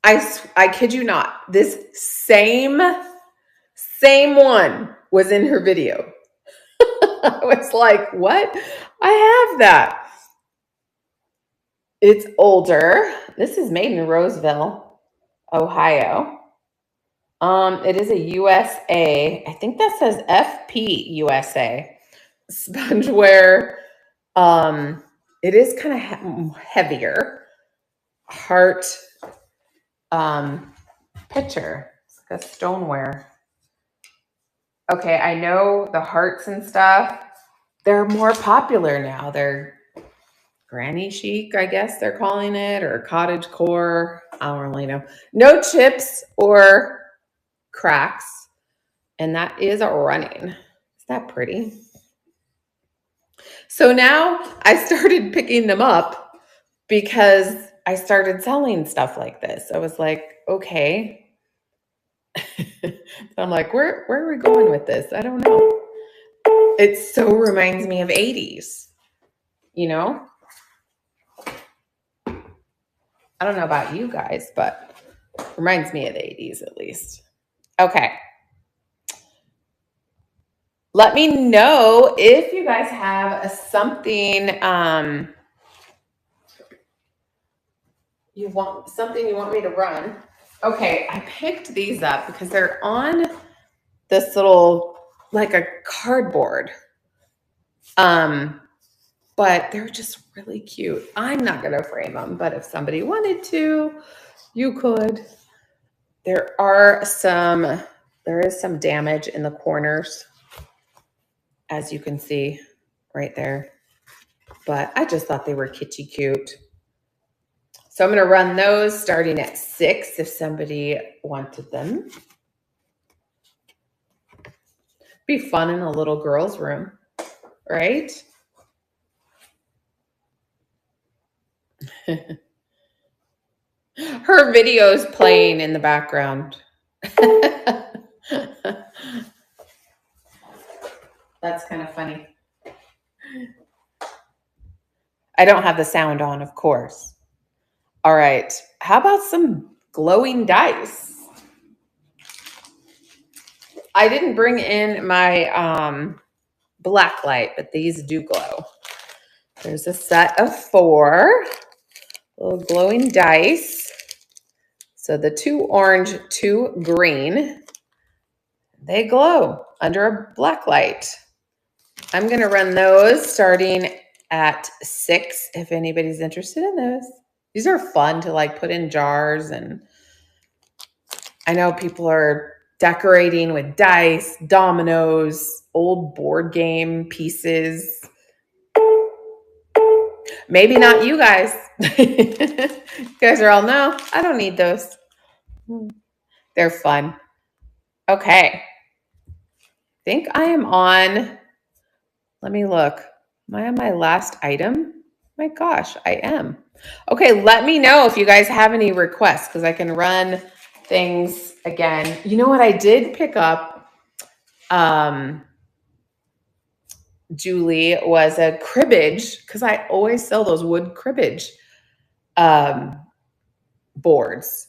I kid you not, this same one was in her video. I was like, what? I have that. It's older. This is made in Roseville, Ohio. It is a USA. I think that says FP USA. Spongeware. It is kind of heavier. Heart picture. It's like a stoneware. Okay, I know the hearts and stuff, they're more popular now. They're granny chic, I guess they're calling it, or cottage core. I don't really know. No chips or cracks. And that is running. Is that pretty? So now I started picking them up because I started selling stuff like this. I was like, okay. I'm like, where are we going with this? I don't know. It so reminds me of 80s, you know? I don't know about you guys, but it reminds me of the 80s at least. Okay. Let me know if you guys have something you want me to run. Okay, I picked these up because they're on this little, like a cardboard. But they're just really cute. I'm not going to frame them, but if somebody wanted to, you could. There is some damage in the corners, as you can see right there. But I just thought they were kitschy cute. So I'm going to run those starting at 6 if somebody wanted them. Be fun in a little girl's room, right? Her video's playing in the background. That's kind of funny. I don't have the sound on, of course. All right. How about some glowing dice? I didn't bring in my black light, but these do glow. There's a set of 4 little glowing dice. So the 2 orange, 2 green, they glow under a black light. I'm going to run those starting at 6 if anybody's interested in those. These are fun to like put in jars, and I know people are decorating with dice, dominoes, old board game pieces. Maybe not you guys. You guys are all, no, I don't need those. They're fun. Okay. I think I am on, let me look. Am I on my last item? My gosh, I am. Okay, let me know if you guys have any requests because I can run things again. You know what I did pick up, Julie, was a cribbage, because I always sell those wood cribbage boards.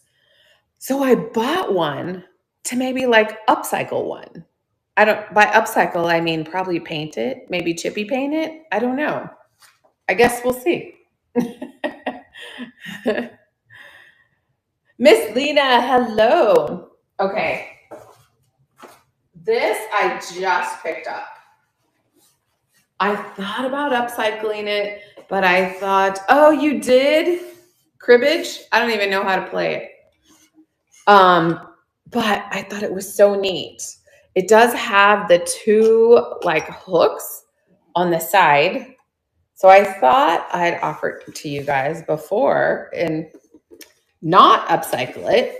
So I bought one to maybe like upcycle one. I don't, by upcycle, I mean probably paint it, maybe chippy paint it. I don't know. I guess we'll see. Miss Lena, hello. Okay. This I just picked up. I thought about upcycling it, but I thought, oh, you did? Cribbage? I don't even know how to play it. But I thought it was so neat. It does have the two like hooks on the side. So I thought I'd offer it to you guys before and not upcycle it,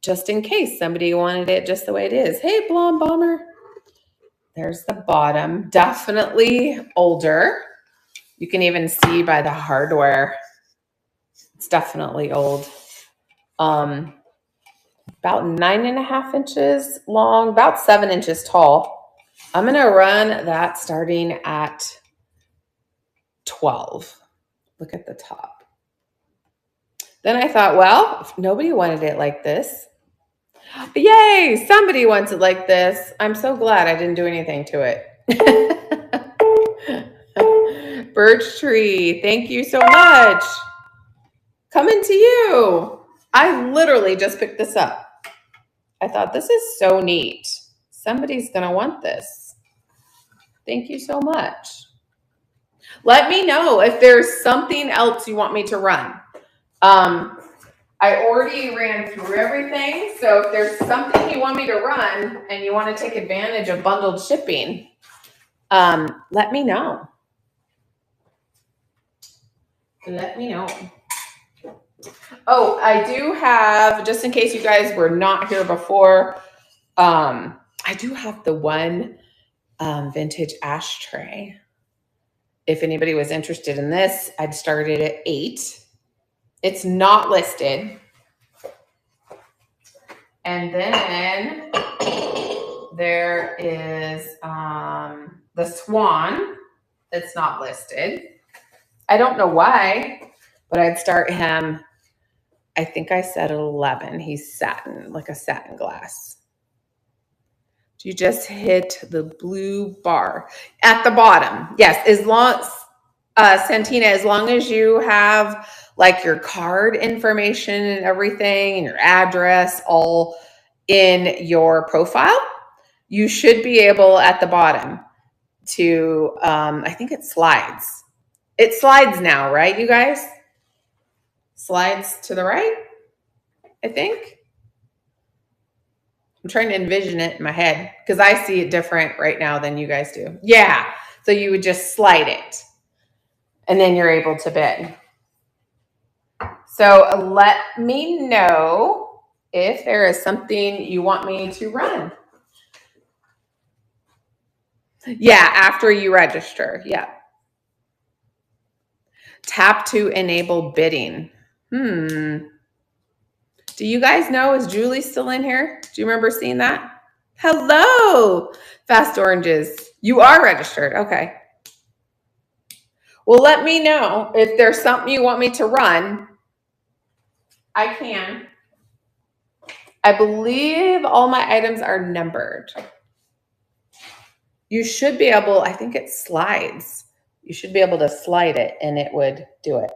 just in case somebody wanted it just the way it is. Hey, Blonde Bomber. There's the bottom. Definitely older. You can even see by the hardware. It's definitely old. About 9.5 inches long, about 7 inches tall. I'm going to run that starting at 12. Look at the top. Then I thought, well, if nobody wanted it like this, yay, somebody wants it like this. I'm so glad I didn't do anything to it. Birch tree, thank you so much. Coming to you. I literally just picked this up. I thought this is so neat. Somebody's going to want this. Thank you so much. Let me know if there's something else you want me to run. I already ran through everything. So if there's something you want me to run and you want to take advantage of bundled shipping, let me know. Let me know. Oh, I do have, just in case you guys were not here before, I do have the one vintage ashtray. If anybody was interested in this, I'd started at 8. It's not listed. And then there is the Swan that's not listed. I don't know why, but I'd start him, I think I said at 11. He's satin, like a satin glass. You just hit the blue bar at the bottom. Yes, as long, Santina, as long as you have like your card information and everything and your address all in your profile, you should be able at the bottom to, I think it slides. It slides now, right, you guys? Slides to the right, I think. I'm trying to envision it in my head because I see it different right now than you guys do. Yeah. So you would just slide it and then you're able to bid. So let me know if there is something you want me to run. Yeah, after you register. Yeah. Tap to enable bidding. Do you guys know, is Julie still in here? Do you remember seeing that? Hello, Fast Oranges. You are registered. Okay. Well, let me know if there's something you want me to run. I can. I believe all my items are numbered. You should be able, I think it slides. You should be able to slide it and it would do it.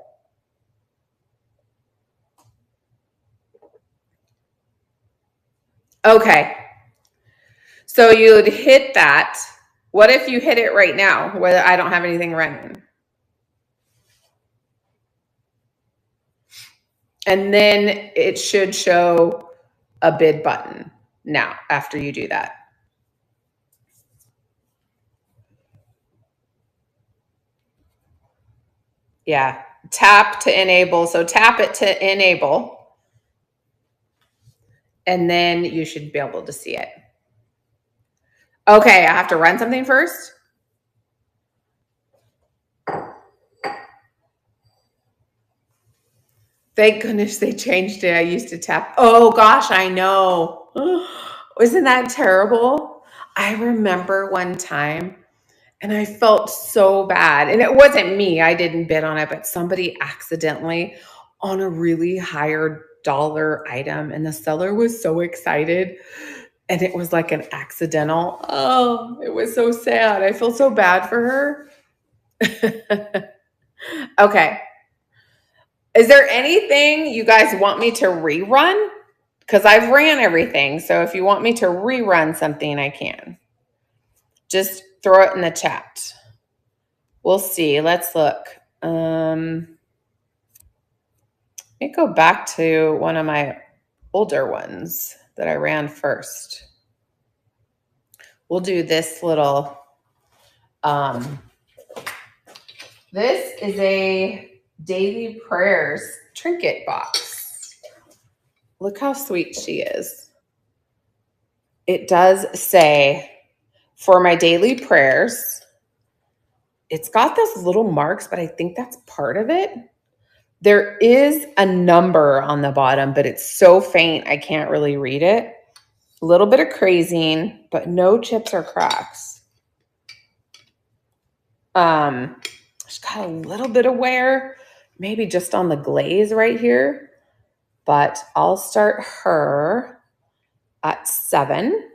Okay. So you'd hit that What if you hit it right now where I don't have anything running? And then it should show a bid button now after you do that. Yeah, tap to enable. So tap it to enable, and then you should be able to see it. Okay, I have to run something first. Thank goodness they changed it. I used to tap. Oh gosh, I know. Isn't that terrible? I remember one time and I felt so bad. And it wasn't me, I didn't bid on it, but somebody accidentally on a really higher dollar item. And the seller was so excited. And it was like an accidental. Oh, it was so sad. I feel so bad for her. Okay. Is there anything you guys want me to rerun? Because I've ran everything. So if you want me to rerun something, I can. Just throw it in the chat. We'll see. Let's look. Let me go back to one of my older ones that I ran first. We'll do this little, this is a daily prayers trinket box. Look how sweet she is. It does say, for my daily prayers. It's got those little marks, but I think that's part of it. There is a number on the bottom, but it's so faint I can't really read it. A little bit of crazing, but no chips or cracks. She's got a little bit of wear, maybe just on the glaze right here, but I'll start her at 7,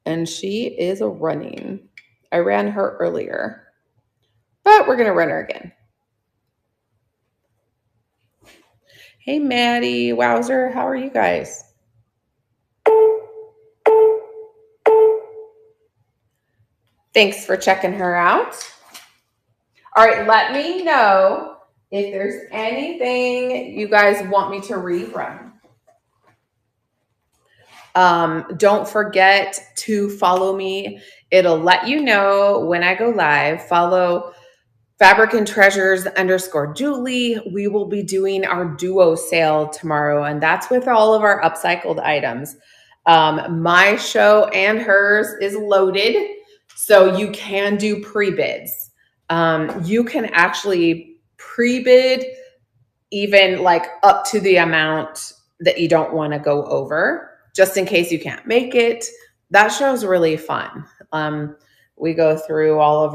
and she is a running. I ran her earlier, but we're going to run her again. Hey, Maddie, Wowzer, how are you guys? Thanks for checking her out. All right, let me know if there's anything you guys want me to rerun. Don't forget to follow me. It'll let you know when I go live. Follow Fabric and Treasures _Julie. We will be doing our duo sale tomorrow, and that's with all of our upcycled items. My show and hers is loaded, so you can do pre-bids. You can actually pre-bid even like up to the amount that you don't want to go over, just in case you can't make it. That show's really fun. We go through all of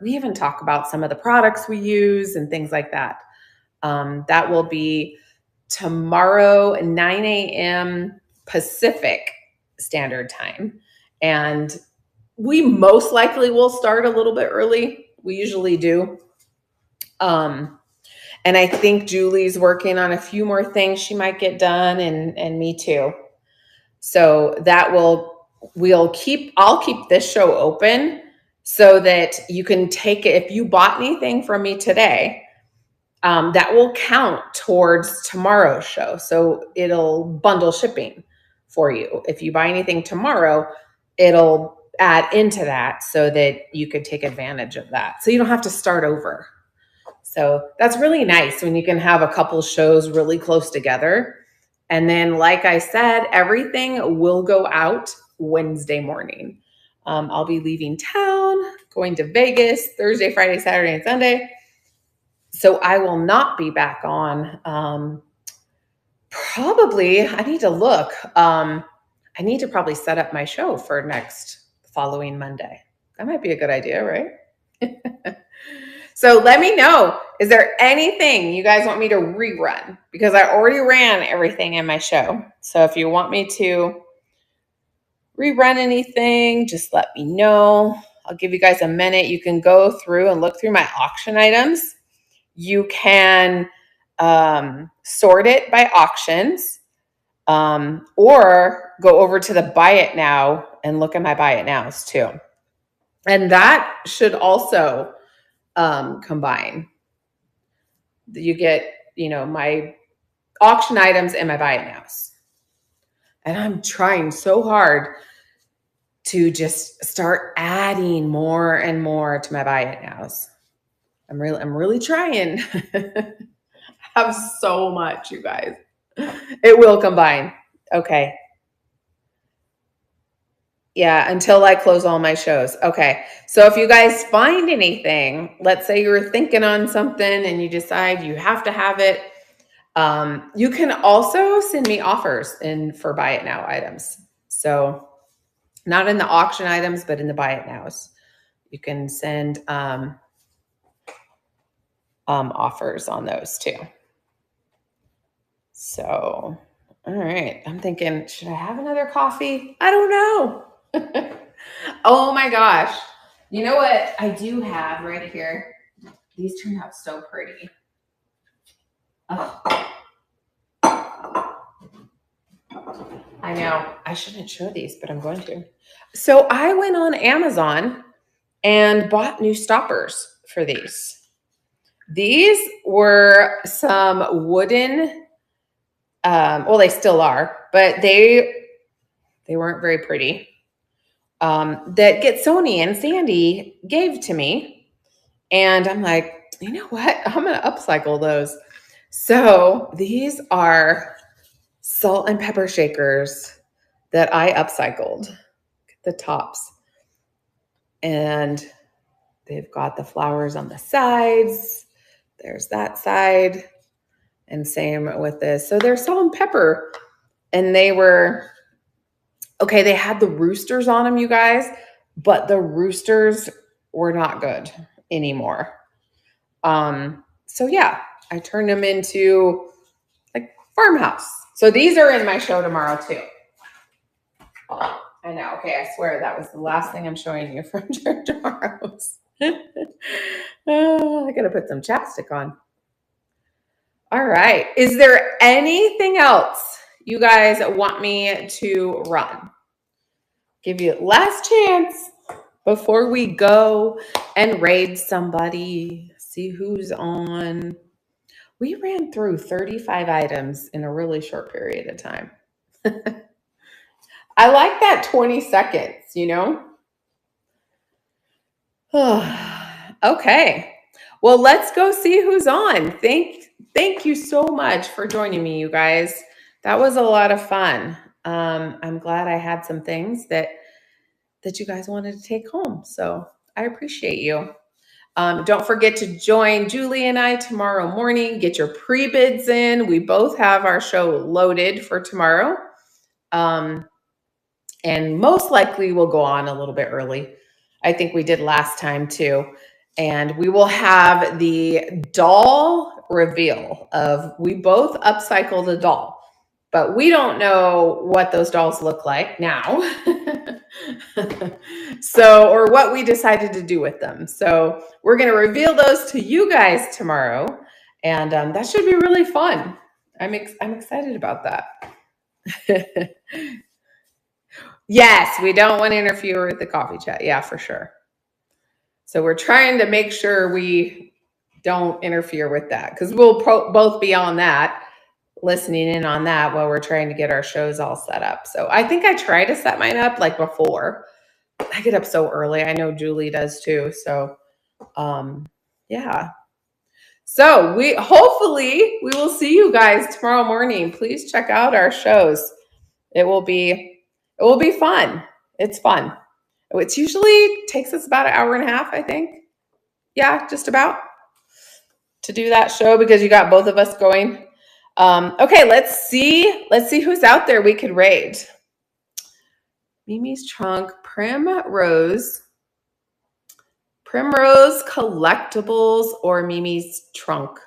we even talk about some of the products we use and things like that. That will be tomorrow, 9 a.m. Pacific Standard Time. And we most likely will start a little bit early. We usually do. And I think Julie's working on a few more things she might get done, and me too. So that I'll keep this show open so that you can take it. If you bought anything from me today, that will count towards tomorrow's show. So it'll bundle shipping for you. If you buy anything tomorrow, it'll add into that so that you could take advantage of that. So you don't have to start over. So that's really nice when you can have a couple shows really close together. And then, like I said, everything will go out Wednesday morning. I'll be leaving town, going to Vegas Thursday, Friday, Saturday, and Sunday. So I will not be back on. Probably, I need to look. I need to probably set up my show for next following Monday. That might be a good idea, right? So let me know, is there anything you guys want me to rerun? Because I already ran everything in my show. So if you want me to rerun anything, just let me know. I'll give you guys a minute. You can go through and look through my auction items. You can sort it by auctions, or go over to the Buy It Now and look at my Buy It Nows too. And that should also combine. You get, my auction items and my buy it nows. And I'm trying so hard to just start adding more and more to my buy it nows. I'm really trying. I have so much, you guys. It will combine. Okay. Yeah, until I close all my shows. Okay. So if you guys find anything, let's say you're thinking on something and you decide you have to have it, you can also send me offers for buy it now items. So not in the auction items, but in the buy it nows. You can send offers on those too. So, all right. I'm thinking, should I have another coffee? I don't know. Oh my gosh. You know what I do have right here? These turned out so pretty. Oh. I know. I shouldn't show these, but I'm going to. So I went on Amazon and bought new stoppers for these. These were some wooden, well, they still are, but they weren't very pretty. That Getsoni and Sandy gave to me. And I'm like, you know what? I'm going to upcycle those. So these are salt and pepper shakers that I upcycled, the tops. And they've got the flowers on the sides. There's that side. And same with this. So they're salt and pepper. And they were, okay, they had the roosters on them, you guys, but the roosters were not good anymore. So yeah, I turned them into like farmhouse. So these are in my show tomorrow too. I know. Okay, I swear that was the last thing I'm showing you from tomorrow's. I gotta put some chapstick on. All right. Is there anything else you guys want me to run? Give you last chance before we go and raid somebody, see who's on. We ran through 35 items in a really short period of time. I like that 20 seconds, Okay. Well, let's go see who's on. Thank you so much for joining me, you guys. That was a lot of fun. I'm glad I had some things that you guys wanted to take home. So I appreciate you. Don't forget to join Julie and I tomorrow morning. Get your pre-bids in. We both have our show loaded for tomorrow. And most likely we'll go on a little bit early. I think we did last time too. And we will have the doll reveal we both upcycled a doll, but we don't know what those dolls look like now. So, or what we decided to do with them. So we're going to reveal those to you guys tomorrow. And that should be really fun. I'm excited about that. Yes, we don't want to interfere with the coffee chat. Yeah, for sure. So we're trying to make sure we don't interfere with that because we'll both be on that, listening in on that while we're trying to get our shows all set up. So I think I try to set mine up like before. I get up so early. I know Julie does too. So yeah. So hopefully we will see you guys tomorrow morning. Please check out our shows. It will be fun. It's fun. It usually takes us about an hour and a half, I think. Yeah, just about to do that show because you got both of us going. Okay, let's see who's out there we could raid. Mimi's Trunk, Primrose Collectibles, or Mimi's Trunk.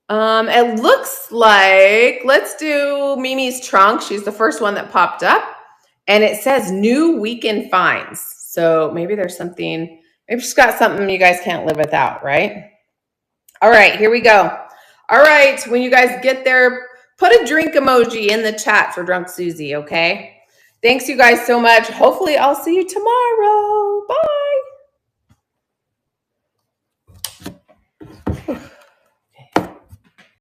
It looks like, let's do Mimi's Trunk. She's the first one that popped up. And it says new weekend finds. So maybe there's something, maybe she's got something you guys can't live without, right? All right, here we go. All right, when you guys get there, put a drink emoji in the chat for Drunk Susie, okay? Thanks you guys so much. Hopefully I'll see you tomorrow. Bye.